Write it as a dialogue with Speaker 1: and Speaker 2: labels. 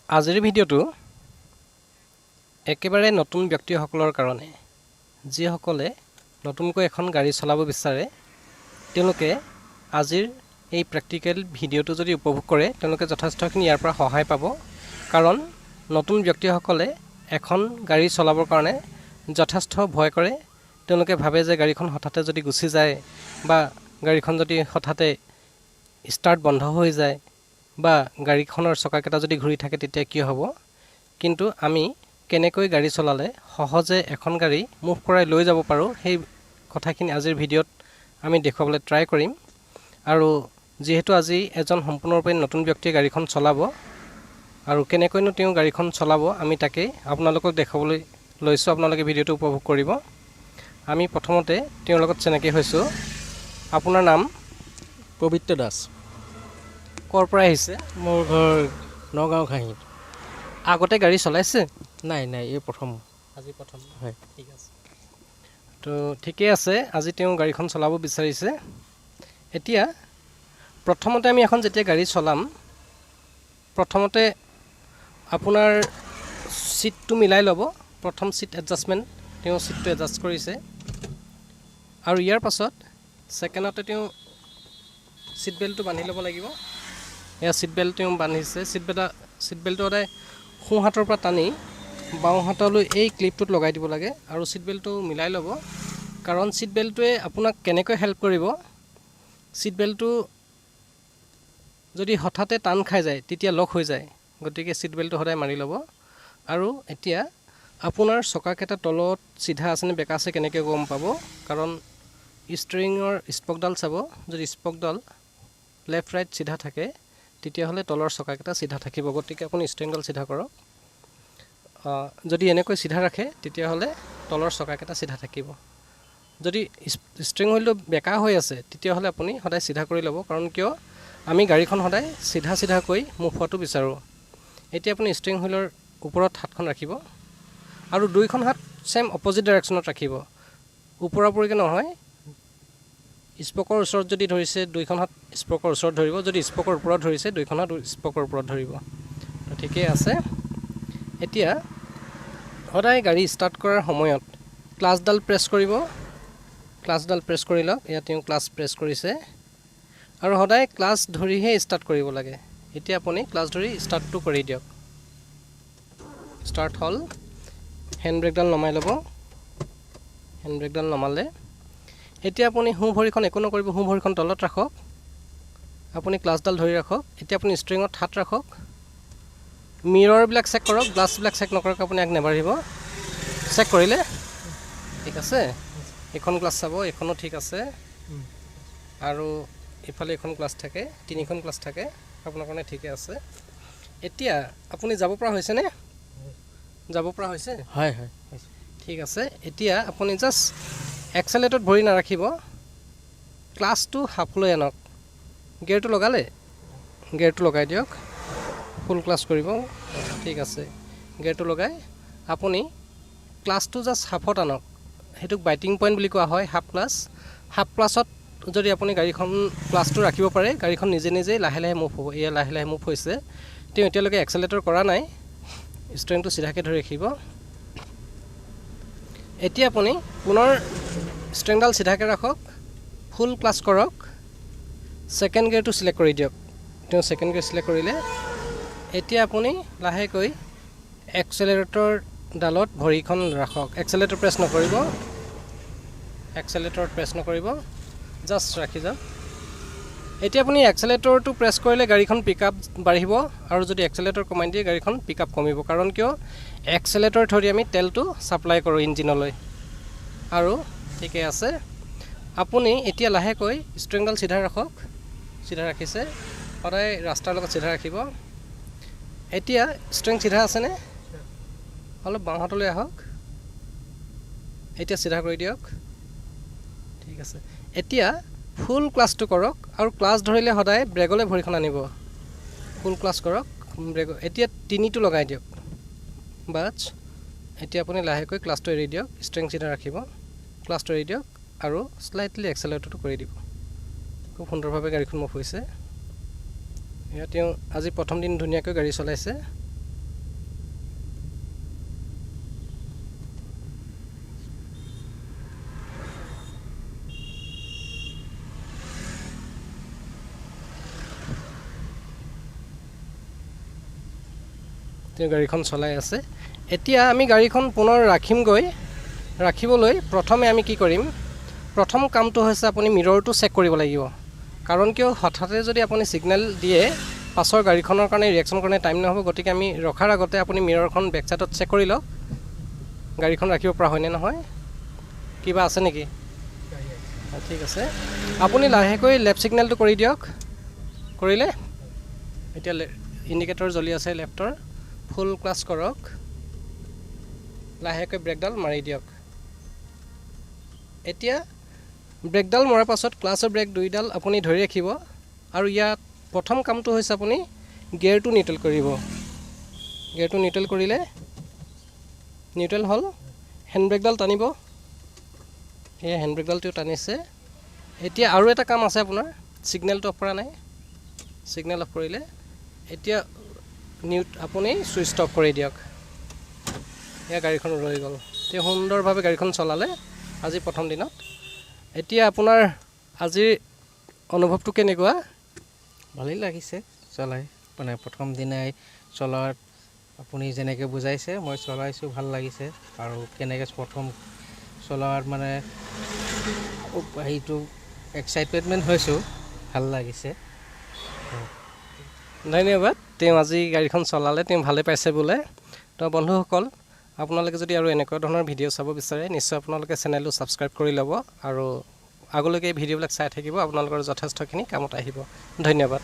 Speaker 1: আজিৰ ভিডিঅ'টো একেবাৰে নতুন ব্যক্তিসকলৰ কাৰণে যিসকলে নতুনকৈ এখন গাড়ী চলাব বিচাৰে তেওঁলোকে আজিৰ এই প্ৰেক্টিকেল ভিডিঅ'টো যদি উপভোগ কৰে তেওঁলোকে যথেষ্টখিনি ইয়াৰ পৰা সহায় পাব কাৰণ নতুন ব্যক্তিসকলে এখন গাড়ী চলাবৰ কাৰণে যথেষ্ট ভয় কৰে তেওঁলোকে ভাবে যে গাড়ীখন হঠাতে যদি গুচি যায় বা গাড়ীখন যদি হঠাতে ষ্টাৰ্ট বন্ধ হৈ যায় বা গাড়ীখনৰ চকাকেইটা যদি ঘূৰি থাকে তেতিয়া কি হ'ব কিন্তু আমি কেনেকৈ গাড়ী চলালে সহজে এখন গাড়ী মুভ কৰাই লৈ যাব পাৰোঁ সেই কথাখিনি আজিৰ ভিডিঅ'ত আমি দেখুৱাবলৈ ট্ৰাই কৰিম আৰু যেহেতু আজি এজন সম্পূৰ্ণৰূপে নতুন ব্যক্তিয়ে গাড়ীখন চলাব আৰু কেনেকৈনো তেওঁ গাড়ীখন চলাব আমি তাকে আপোনালোকক দেখাবলৈ লৈছোঁ আপোনালোকে ভিডিঅ'টো উপভোগ কৰিব আমি প্ৰথমতে তেওঁৰ লগত চিনাকি হৈছোঁ আপোনাৰ নাম
Speaker 2: পবিত্ৰ দাস
Speaker 1: ক'ৰ পৰা আহিছে
Speaker 2: মোৰ ঘৰ নগাঁও ঘাঁহিত
Speaker 1: আগতে গাড়ী চলাইছে
Speaker 2: নাই এই প্ৰথম
Speaker 1: আজি প্ৰথম
Speaker 2: হয়
Speaker 1: ঠিক আছে তো ঠিকেই আছে আজি তেওঁ গাড়ীখন চলাব বিচাৰিছে এতিয়া প্ৰথমতে আমি এখন যেতিয়া গাড়ী চলাম প্ৰথমতে আপোনাৰ সিটটো মিলাই ল'ব প্ৰথম সিট এডজাষ্টমেণ্ট তেওঁ সিটটো এডজাষ্ট কৰিছে আৰু ইয়াৰ পাছত ছেকেণ্ডতে তেওঁ সিট বেল্টটো বান্ধি ল'ব লাগিব এয়া সিট বেল্ট তেওঁ বান্ধিছে সিট বেল্টটো সদায় সোঁ হাতৰ পৰা টানি বাওঁ হাতলৈ এই ক্লিপটোত লগাই দিব লাগে আৰু সিট বেল্টটো মিলাই ল'ব কাৰণ সিট বেল্টটোৱে আপোনাক কেনেকৈ হেল্প কৰিব সিট বেল্টটো যদি হঠাতে টান খাই যায় তেতিয়া লক হৈ যায় গতিকে সিট বেল্টটো সদায় মাৰি ল'ব আৰু এতিয়া আপোনাৰ চকাকেইটা তলত চিধা আছেনে বেকা আছে কেনেকৈ গম পাব কাৰণ ষ্টিৰিঙৰ স্পকডাল চাব যদি স্পকডাল লেফ্ট ৰাইট চিধা থাকে তেতিয়াহ'লে তলৰ চকাকেইটা চিধা থাকিব গতিকে আপুনি ষ্টিৰিংডাল চিধা কৰক যদি এনেকৈ চিধা ৰাখে তেতিয়াহ'লে তলৰ চকাকেইটা চিধা থাকিব যদি ষ্টিৰিং হুইলটো বেকা হৈ আছে তেতিয়াহ'লে আপুনি সদায় চিধা কৰি ল'ব কাৰণ কিয় আমি গাড়ীখন সদায় চিধাকৈ মুভ হোৱাটো বিচাৰোঁ এতিয়া আপুনি ষ্টিৰিং হুইলৰ ওপৰত হাতখন ৰাখিব আৰু দুইখন হাত ছেম অপজিট ডাইৰেকশ্যনত ৰাখিব ওপৰা ওপৰিকৈ নহয় স্পকৰ ওচৰত যদি ধৰিছে দুইখন হাত স্পকৰ ওচৰত ধৰিব যদি স্পকৰ ওপৰত ধৰিছে দুইখন হাত স্পকৰ ওপৰত ধৰিব তো ঠিকেই আছে এতিয়া সদায় গাড়ী ষ্টাৰ্ট কৰাৰ সময়ত ক্লাছডাল প্ৰেছ কৰিব ক্লাছডাল প্ৰেছ কৰি লওক ইয়াত তেওঁ ক্লাছ প্ৰেছ কৰিছে আৰু সদায় ক্লাছ ধৰিহে ষ্টাৰ্ট কৰিব লাগে এতিয়া আপুনি ক্লাছ ধৰি ষ্টাৰ্টটো কৰি দিয়ক ষ্টাৰ্ট হ'ল হেণ্ড ব্ৰেকডাল নমাই ল'ব হেণ্ড ব্ৰেকডাল নমালে এতিয়া আপুনি সোঁ ভৰিখন একো নকৰিব সোঁ ভৰিখন তলত ৰাখক আপুনি ক্লাছডাল ধৰি ৰাখক এতিয়া আপুনি ষ্ট্ৰিঙত হাত ৰাখক মিৰৰবিলাক চেক কৰক গ্লাছবিলাক চেক নকৰাকৈ আপুনি আগ নেবাঢ়িব চেক কৰিলে ঠিক আছে এইখন গ্লাছ চাব এইখনো ঠিক আছে আৰু ইফালে এখন গ্লাছ থাকে তিনিখন গ্লাছ থাকে আপোনাৰ কাৰণে ঠিকে আছে এতিয়া আপুনি যাব পৰা হৈছেনে যাব পৰা হৈছে
Speaker 2: হয়
Speaker 1: ঠিক আছে এতিয়া আপুনি জাষ্ট এক্সেলেটত ভৰি নাৰাখিব ক্লাছটো হাফলৈ আনক গিয়াৰটো লগালে গিয়াৰটো লগাই দিয়ক ফুল ক্লাছ কৰিব ঠিক আছে গিয়াৰটো লগাই আপুনি ক্লাছটো জাষ্ট হাফত আনক সেইটোক বাইটিং পইণ্ট বুলি কোৱা হয় হাফ ক্লাছত যদি আপুনি গাড়ীখন ক্লাছটো ৰাখিব পাৰে গাড়ীখন নিজে লাহে লাহে মুভ হ'ব এয়া লাহে লাহে মুভ হৈছে তেওঁ এতিয়ালৈকে এক্সেলেটৰ কৰা নাই ষ্টিৰিংটো চিধাকৈ ধৰি ৰাখিব এতিয়া আপুনি পুনৰ ষ্টিৰিংডাল চিধাকৈ ৰাখক ফুল ক্লাছ কৰক ছেকেণ্ড গিয়াৰটো চিলেক্ট কৰি দিয়ক তেওঁ ছেকেণ্ড গিয়াৰ চিলেক্ট কৰিলে এতিয়া আপুনি লাহেকৈ এক্সেলেটৰডালত ভৰিখন ৰাখক এক্সেলেটৰ প্ৰেছ নকৰিব জাষ্ট ৰাখি যাওক এতিয়া আপুনি এক্সেলেটৰটো প্ৰেছ কৰিলে গাড়ীখন পিক আপ বাঢ়িব আৰু যদি এক্সেলেটৰ কমাই দিয়ে গাড়ীখন পিক আপ কমিব কাৰণ কিয় এক্সেলেটৰ থৰি আমি তেলটো ছাপ্লাই কৰোঁ ইঞ্জিনলৈ আৰু ঠিকে আছে আপুনি এতিয়া লাহেকৈ ষ্ট্ৰিংডাল চিধা ৰাখক চিধা ৰাখিছে সদায় ৰাস্তাৰ লগত চিধা ৰাখিব এতিয়া ষ্ট্ৰিং চিধা আছেনে অলপ বাওঁ হাতলৈ আহক এতিয়া চিধা কৰি দিয়ক ঠিক আছে এতিয়া ফুল ক্লাছটো কৰক আৰু ক্লাছ ধৰিলে সদায় ব্ৰেকলৈ ভৰিখন আনিব ফুল ক্লাছ কৰক ব্ৰেক এতিয়া তিনিটো লগাই দিয়ক বাছ এতিয়া আপুনি লাহেকৈ ক্লাছটো এৰি দিয়ক ষ্ট্ৰিং চিধা ৰাখিব ক্লাছটো এৰি দিয়ক আৰু স্লাইটলি এক্সেলেটৰটো কৰি দিব খুব সুন্দৰভাৱে গাড়ীখন মুভ হৈছে এয়া তেওঁ আজি প্ৰথম দিন ধুনীয়াকৈ গাড়ী চলাইছে তেওঁ গাড়ীখন চলাই আছে। এতিয়া আমি গাড়ীখন পুনৰ ৰাখিবলৈ প্ৰথমে আমি কি কৰিম, প্ৰথম কামটো হৈছে আপুনি মিৰৰটো চেক কৰিব লাগিব। কাৰণ কিয়, হঠাতে যদি আপুনি ছিগনেল দিয়ে পাছৰ গাড়ীখনৰ কাৰণে ৰিয়েকশ্যন কাৰণে টাইম নহ'ব। গতিকে আমি ৰখাৰ আগতে আপুনি মিৰৰখন বেক ছাইডত চেক কৰি লওক, গাড়ীখন ৰাখিব পৰা হয়নে নহয়। কিবা আছে নেকি? ঠিক আছে, আপুনি লাহেকৈ লেফ্ট ছিগনেলটো কৰি দিয়ক। কৰিলে? এতিয়া ইণ্ডিকেটৰ জ্বলি আছে লেফ্টৰ, ফুল ক্লাছ কৰক, লাহেকৈ ব্ৰেকডাল মাৰি দিয়ক। এতিয়া ব্ৰেকডাল মৰাৰ পাছত ক্লাছ আৰু ব্ৰেক দুইডাল আপুনি ধৰি ৰাখিব। আৰু ইয়াত প্ৰথম কামটো হৈছে আপুনি গিয়েৰটো নিউট্ৰেল কৰিব। গিয়েৰটো নিউট্ৰেল কৰিলে, নিউট্ৰেল হ'ল, হেণ্ড ব্ৰেকডাল টানিব। সেয়ে হেণ্ড ব্ৰেকডালটো টানিছে। এতিয়া আৰু এটা কাম আছে আপোনাৰ, ছিগনেলটো অফ কৰা নাই, ছিগনেল অফ কৰিলে। এতিয়া আপুনি ছুইচ অফ কৰি দিয়ক। এয়া গাড়ীখন ৰৈ গ'ল। তেওঁ সুন্দৰভাৱে গাড়ীখন চলালে আজি প্ৰথম দিনত। এতিয়া আপোনাৰ আজিৰ অনুভৱটো কেনেকুৱা?
Speaker 2: ভালেই লাগিছে চলাই, মানে প্ৰথম দিনাই চলোৱাত আপুনি যেনেকৈ বুজাইছে মই চলাইছোঁ, ভাল লাগিছে। আৰু কেনেকৈ প্ৰথম চলোৱাত মানে হেৰিটো এক্সাইটমেণ্ট হৈছোঁ, ভাল লাগিছে।
Speaker 1: ধন্যবাদ। তেওঁ আজি গাড়ীখন চলালে, তেওঁ ভালে পাইছে বোলে। তো বন্ধুসকল, আপোনালোকে যদি আৰু এনেকুৱা ধৰণৰ ভিডিঅ' চাব বিচাৰে নিশ্চয় আপোনালোকে চেনেলটো ছাবস্ক্ৰাইব কৰি ল'ব। আৰু আগলৈকে এই ভিডিঅ'বিলাক চাই থাকিব, আপোনালোকৰ যথেষ্টখিনি কামত আহিব। ধন্যবাদ।